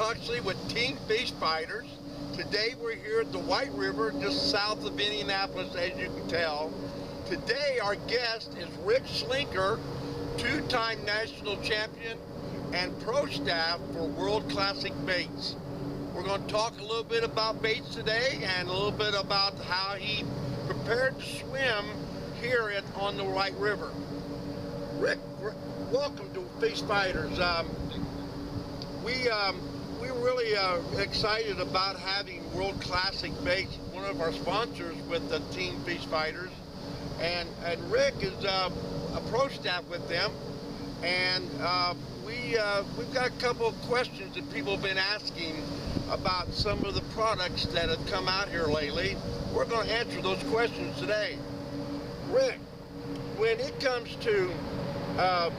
Huxley with Team Fish Fighters. Today we're here at the White River, just south of Indianapolis, as you can tell. Today our guest is Rick Slinker, two-time national champion and pro staff for World Classic Baits. We're going to talk a little bit about baits today and a little bit about how he prepared to swim here on the White River. Rick, welcome to Fish Fighters. We're really excited about having World Classic Baits, one of our sponsors with the Team Fish Fighters, and Rick is a pro staff with them, and we've got a couple of questions that people have been asking about some of the products that have come out here lately. We're going to answer those questions today. Rick, when it comes to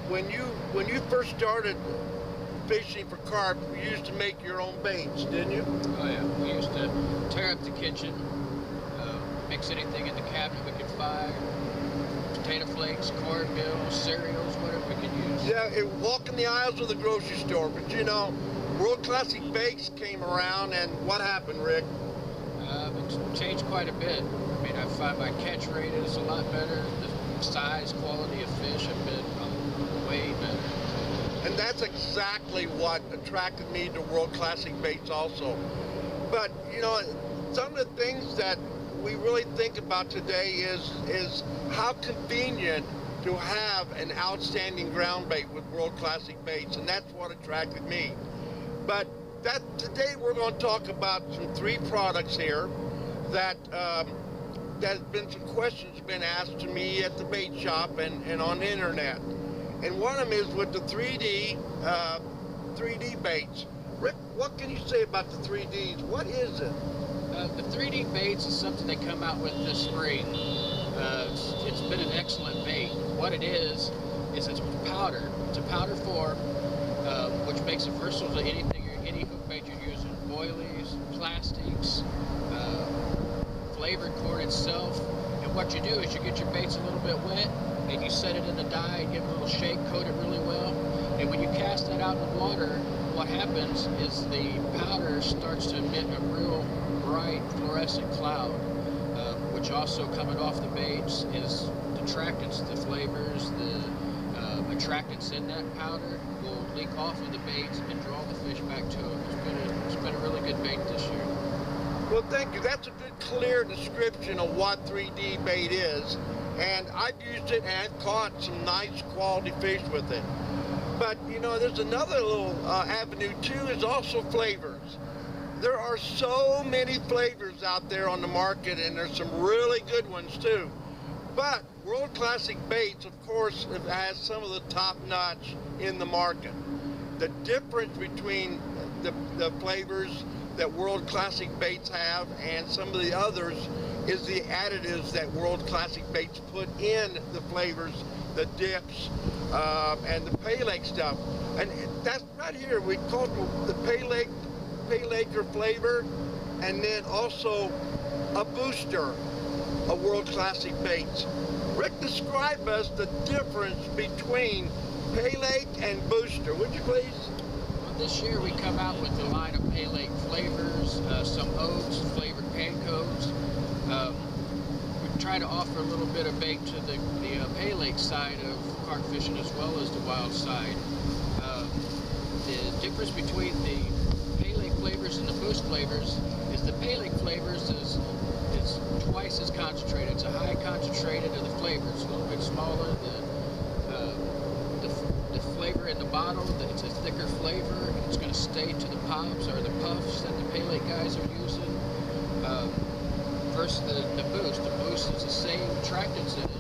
when you first started fishing for carp, you used to make your own baits, didn't you? Oh yeah, we used to tear up the kitchen, mix anything in the cabinet we could find, potato flakes, cornmeal, cereals, whatever we could use. Yeah, walking the aisles of the grocery store. But you know, World Classic Baits came around, and what happened, Rick? It's changed quite a bit. I mean, I find my catch rate is a lot better. The size, quality of fish have been way better. And that's exactly what attracted me to World Classic Baits also. But, you know, some of the things that we really think about today is how convenient to have an outstanding ground bait with World Classic Baits, and that's what attracted me. But today we're going to talk about three products here that there's been some questions been asked to me at the bait shop and on the internet. And one of them is with the 3D baits. Rick, what can you say about the 3Ds? What is it? The 3D baits is something they come out with this spring. It's been an excellent bait. What it is it's powder. It's a powder form, which makes it versatile to any hook bait you're using. Boilies, plastics, flavored corn itself. And what you do is you get your baits a little bit wet, and you set it in the dye and give it a little shake, coat it really well. And when you cast that out in the water, what happens is the powder starts to emit a real bright fluorescent cloud, which also coming off the baits is detractants, the flavors, the attractants in that powder will leak off of the baits and draw the fish back to them. It's been a really good bait this year. Well, thank you. That's a good, clear description of what 3D bait is. And I've used it and caught some nice quality fish with it. But, you know, there's another little avenue, too, is also flavors. There are so many flavors out there on the market, and there's some really good ones, too. But World Classic Baits, of course, has some of the top-notch in the market. The difference between the flavors that World Classic Baits have and some of the others is the additives that World Classic Baits put in the flavors, the dips, and the Pale Lake stuff. And that's right here, we call it the Pale Laker flavor, and then also a booster of World Classic Baits. Rick, describe us the difference between Pale Lake and booster, would you please? This year we come out with a line of Pale Lake flavors, some oats, flavored pancoats. We try to offer a little bit of bait to the Pale Lake side of carp fishing as well as the wild side. The difference between the Pale Lake flavors and the boost flavors is the Pale Lake flavors is twice as concentrated. It's a high concentrated of the flavors, a little bit smaller. The flavor in the bottle, it's a thicker flavor. It's going to stay to the pops or the puffs that the Pale Lake guys are using. Versus the boost. The boost is the same attractants in it,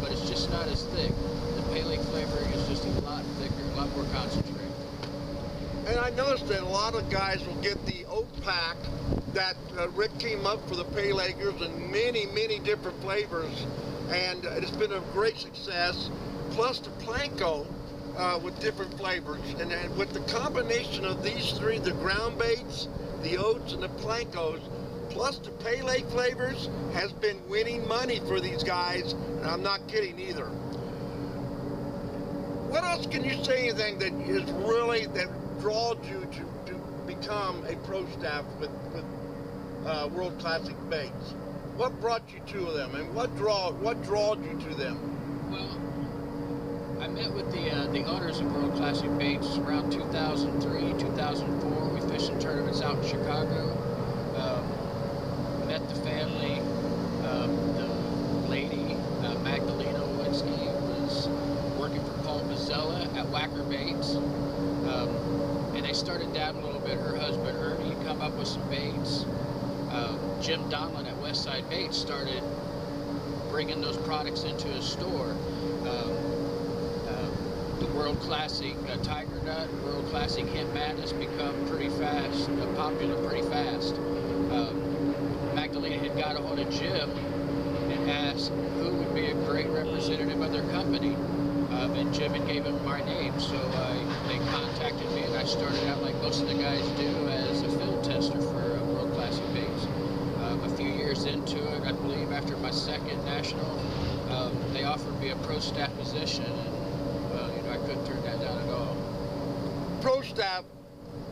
but it's just not as thick. The Pale Lake flavor is just a lot thicker, a lot more concentrated. And I noticed that a lot of guys will get the oat pack that Rick came up for the Pale Lakers and many different flavors, and it's been a great success. Plus the Planko with different flavors, and with the combination of these three, the ground baits, the oats, and the Plankos, plus the Pale Lake flavors, has been winning money for these guys, and I'm not kidding either. What else can you say anything that is really, that draws you to become a pro staff with World Classic Baits? What brought you to them, and what drawed you to them? Well, I met with the owners of World Classic Baits around 2003, 2004. We fished in tournaments out in Chicago. Met the family. The lady, Magdalena Lewinsky, was working for Paul Mazzella at Whacker Baits. And they started dabbling a little bit. Her husband, Ernie, come up with some baits. Jim Donlin at Westside Baits started bringing those products into his store. The World Classic Tiger Nut, World Classic Hemp Madness become pretty fast, popular pretty fast. Magdalena had got a hold of Jim and asked who would be a great representative of their company. And Jim had gave him my name, so they contacted me, and I started out like most of the guys do as a field tester for World Classic Baits. A few years into it, I believe after my second national, they offered me a pro staff position, and you know, I couldn't turn that down at all. Pro staff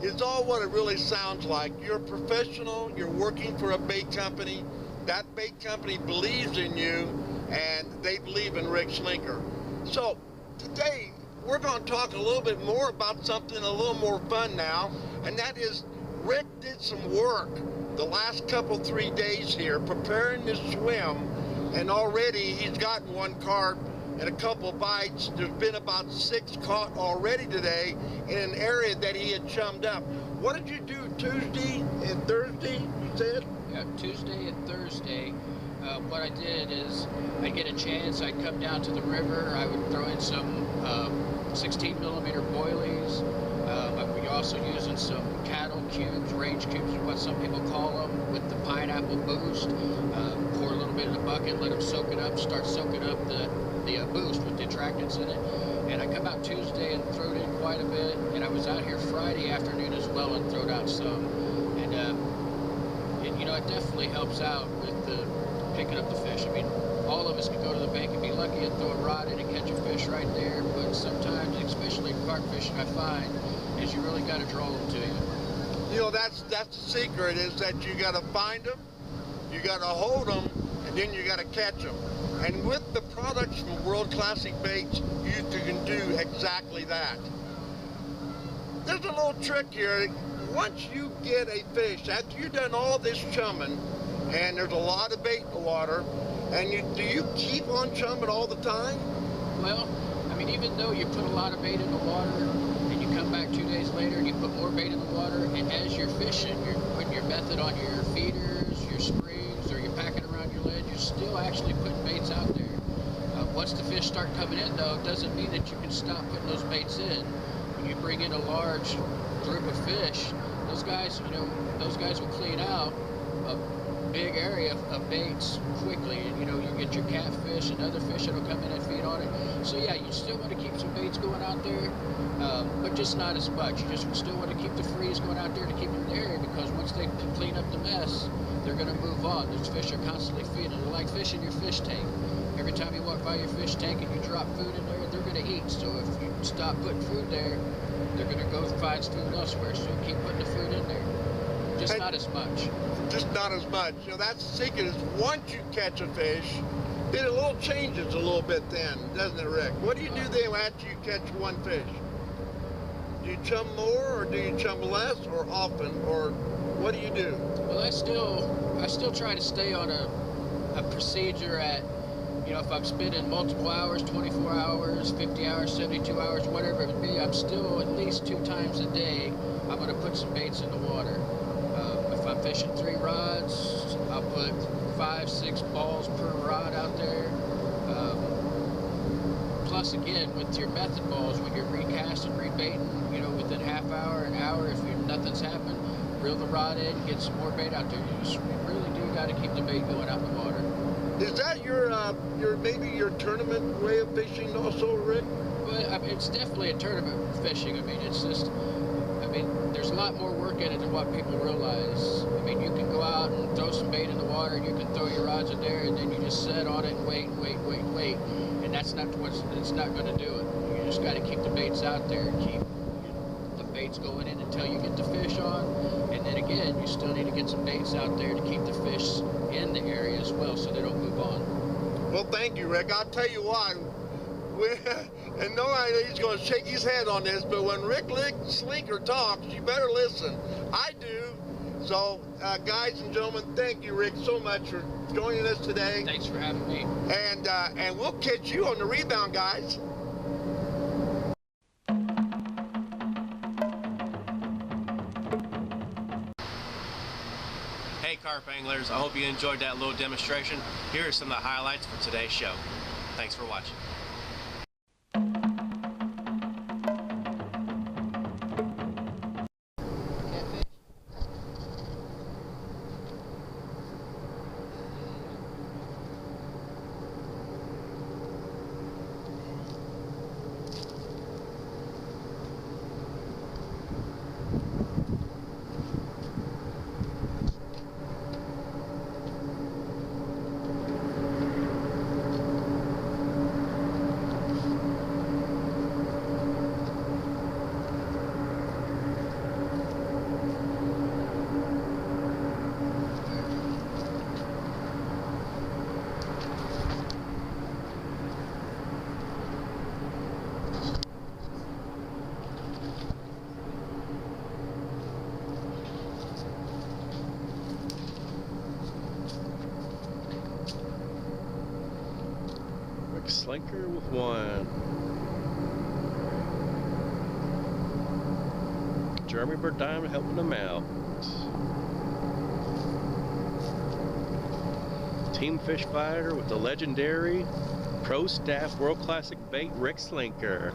is all what it really sounds like. You're a professional, you're working for a bait company, that bait company believes in you, and they believe in Rick Slinker. So today we're going to talk a little bit more about something a little more fun now, and that is Rick did some work the last couple 3 days here preparing this swim, and already he's gotten one carp and a couple bites. There's been about 6 caught already today in an area that he had chummed up. What did you do Tuesday and Thursday, you said? Yeah, Tuesday and Thursday. What I did is I'd get a chance, I'd come down to the river, I would throw in some 16 millimeter boilies. I'd be also using some cattle cubes, range cubes is what some people call them, with the pineapple boost. Pour a little bit in a bucket, let them soak it up, start soaking up the boost with the attractants in it. And I come out Tuesday and throw it in quite a bit, and I was out here Friday afternoon as well and throwed out some. And you know, it definitely helps out with the picking up the fish. I mean, all of us could go to the bank and be lucky and throw a rod in and catch a fish right there, but sometimes, especially carp fishing, I find, is you really got to draw them to you. You know, that's the secret, is that you got to find them, you got to hold them, and then you got to catch them. And with the products from World Classic Baits, you can do exactly that. There's a little trick here. Once you get a fish, after you've done all this chumming, and there's a lot of bait in the water, and do you keep on chumming all the time? Well, I mean, even though you put a lot of bait in the water, and you come back 2 days later and you put more bait in the water, and as you're fishing, you're putting your method on your feeders, your screens, or you're packing around your lead, you're still actually putting baits out there. Once the fish start coming in, though, it doesn't mean that you can stop putting those baits in. When you bring in a large group of fish, those guys, you know, those guys will clean out a big area of baits quickly, and you know, you get your catfish and other fish that'll come in and feed on it. So yeah, you still want to keep some baits going out there, but just not as much. You just still want to keep the freeze going out there to keep them in the area, because once they clean up the mess, they're going to move on. Those fish are constantly feeding. They're like fish in your fish tank. Every time you walk by your fish tank and you drop food in there, they're going to eat. So if you stop putting food there, they're going to go find food elsewhere. So you keep putting the food in there. Just not as much. Just not as much. You know, that's the secret, is once you catch a fish, then it little changes a little bit then, doesn't it, Rick? What do you do then after you catch one fish? Do you chum more, or do you chum less, or often, or what do you do? Well, I still try to stay on a procedure at, you know, if I'm spending multiple hours, 24 hours, 50 hours, 72 hours, whatever it be, I'm still at least 2 times a day, I'm going to put some baits in the water. If I'm fishing 3 rods, I'll put 5, 6 balls per rod out there. Plus, again, with your method balls, when you're recasting, rebaiting, you know, within half hour, an hour, if nothing's happened, reel the rod in, get some more bait out there. You really do got to keep the bait going out in the water. Is that your maybe your tournament way of fishing also, Rick? Well, I mean, it's definitely a tournament fishing. I mean, it's just, I mean, there's a lot more work in it than what people realize. I mean, you can go out and throw some bait in the water, and you can throw your rods in there, and then you just sit on it and wait, and that's not it's not going to do it. You just got to keep the baits out there and keep the bait's going in until you get the fish on. And then again, you still need to get some baits out there to keep the fish in the area as well so they don't move on. Well, thank you, Rick. I'll tell you why. And no, he's going to shake his head on this, but when Rick Slinker talks, you better listen. I do. So, guys and gentlemen, thank you, Rick, so much for joining us today. Thanks for having me. And we'll catch you on the rebound, guys. Hey carp anglers, I hope you enjoyed that little demonstration. Here are some of the highlights for today's show. Thanks for watching. Rick Slinker with one. Jeremy Burdine helping them out. Team Fish Fighter with the legendary Pro Staff World Classic Bait Rick Slinker.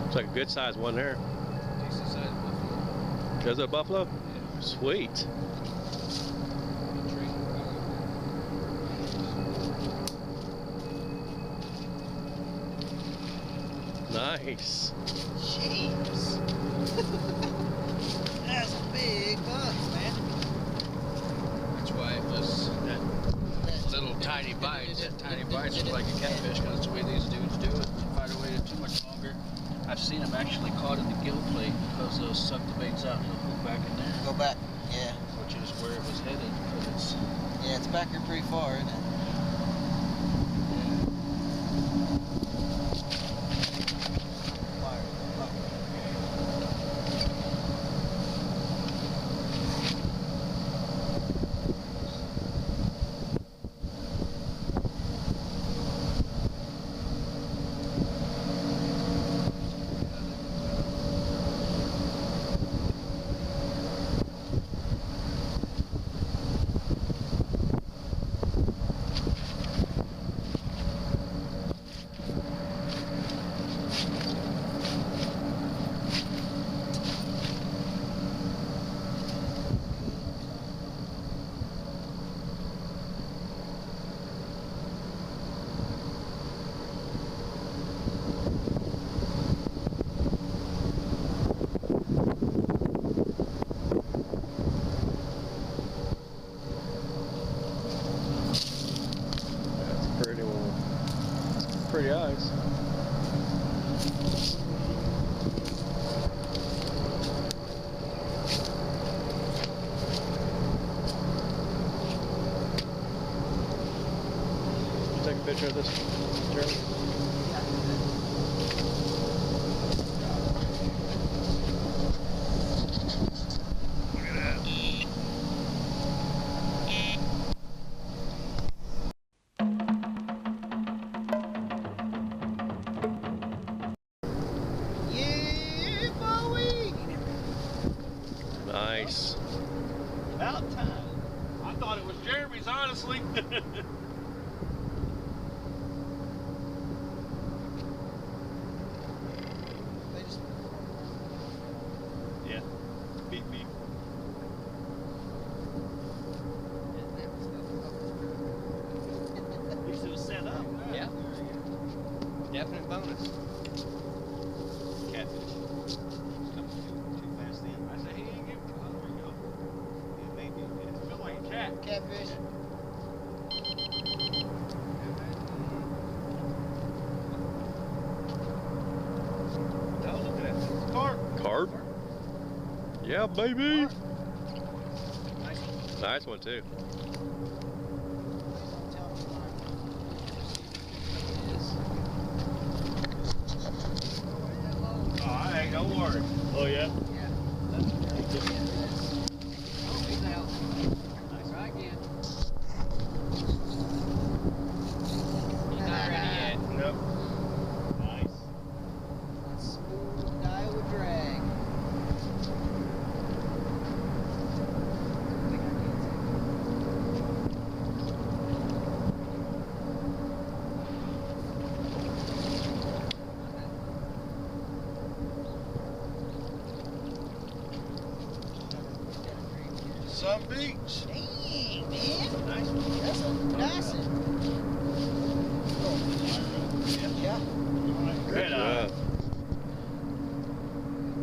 Looks like a good size one there. Decent sized buffalo. Is it a buffalo? Yeah. Sweet. Nice. Jeez. That's a big buck, man. That's why it was that little tiny bites. That tiny bites look like a catfish because that's the way these dudes do it. If I'd have waited too much longer, I've seen them actually caught in the gill plate because they'll suck the baits out and they'll hook back in there. Go back, yeah. Which is where it was headed. Because Yeah, it's back here pretty far, isn't it? Pretty eyes. Take a picture of this, Jeremy. Look at that. Nice. About time. I thought it was Jeremy's, honestly. They just... Yeah. Definite bonus. Catfish. Coming too fast in. I said he ain't getting too hungry. There you go. It may be. It feel like a cat. Catfish. Oh, look at that. Carp. Carp? Yeah, baby. Carp. Nice one. Nice one, too. Oh, ain't no worry. Oh, yeah? Yeah. Oh, he's out. Nice. Try again. He's not ready yet. Nope. Nice. Smooth Iowa drag. Some beach. Dang, man. Nice one. That's a nice one. Yeah. Red eye.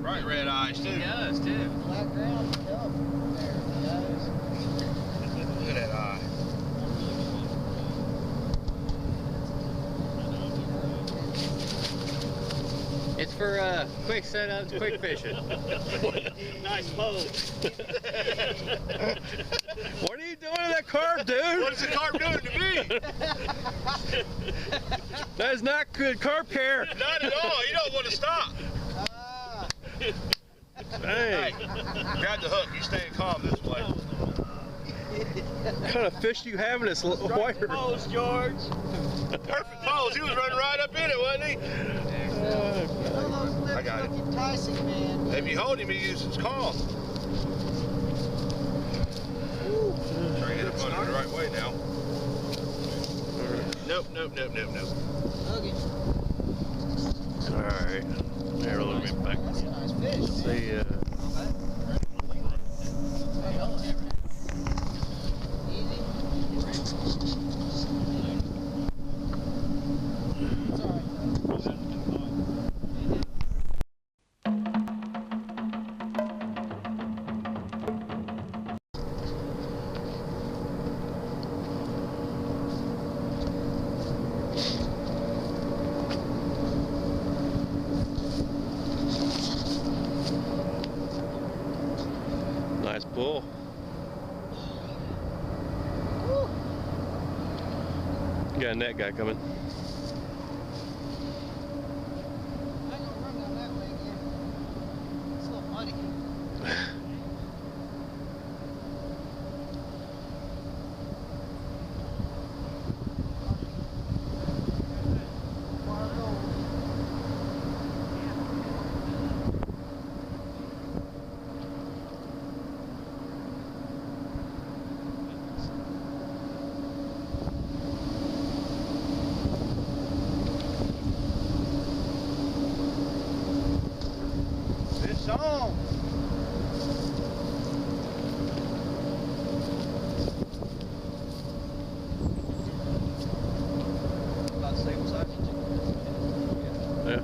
Bright red eyes, too. He does too. Flat ground. Come there, guys. Look at that eye. It's for quick setups, quick fishing. Nice pose. What are you doing to that carp, dude? What is the carp doing to me? That is not good carp care. Not at all. You don't want to stop. Ah. Hey, Grab the hook. You staying calm this way. what kind of fish do you have in this wire? Pose, George. Perfect pose. He was running right up in it, wasn't he? All those lips I got it. look enticing, man. If you hold him, he uses calm. Try to get him running the right way now. Nope, nope, nope, nope, nope. Hug him. All right. There, let me back. That's a nice fish. Let's see. Easy. It's all right, though. Nice bull. Woo. You got a net guy coming. I ain't gonna run down that way again. It's a little muddy. Fish on. About the same size. Yeah.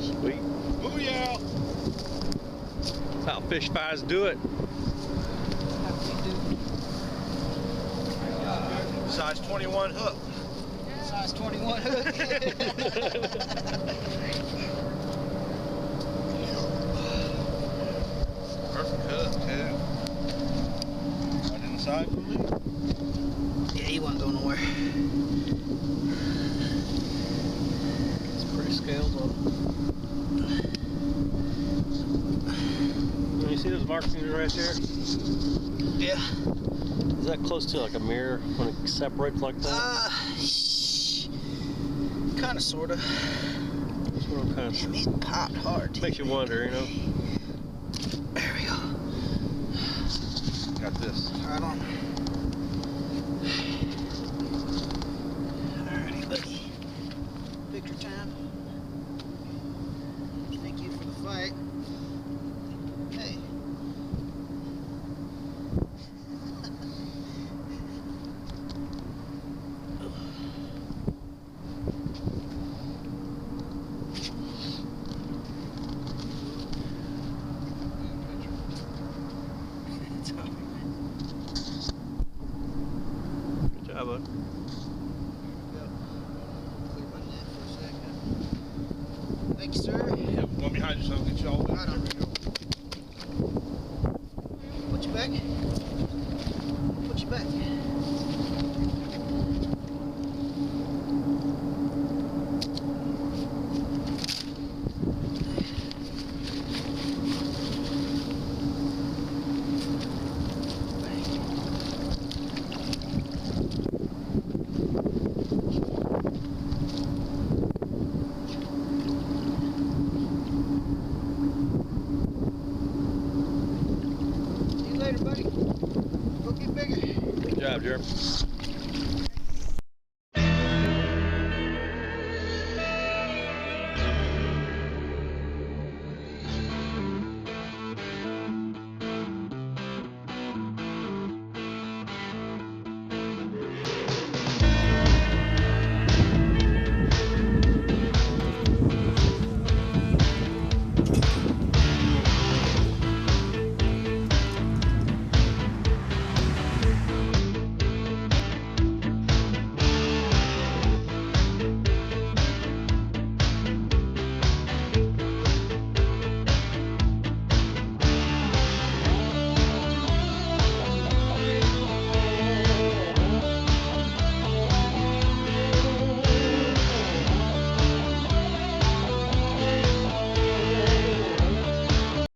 Sweet. Booyah! That's how fish spies do it. Size 21 hook. Size 21 hook. Perfect hook, too. Right inside for me. Yeah, he wasn't going nowhere. It's pretty scales on it. You see those markings right there? Yeah. Is that close to like a mirror when it separates like that? Kind of, sort of. That's what I'm kind of. He's popped hard. Makes you wonder, you know. There we go. Got this. Right on. Alrighty, let's picture time. Thank you for the fight. Hey. Good job, bud. Clear my net for a second. Thank you, sir. Yeah, one behind you, so I'll get you all. Right on. Put you back. Put you back. See you later, buddy. Go get bigger. Good job, Jeremy.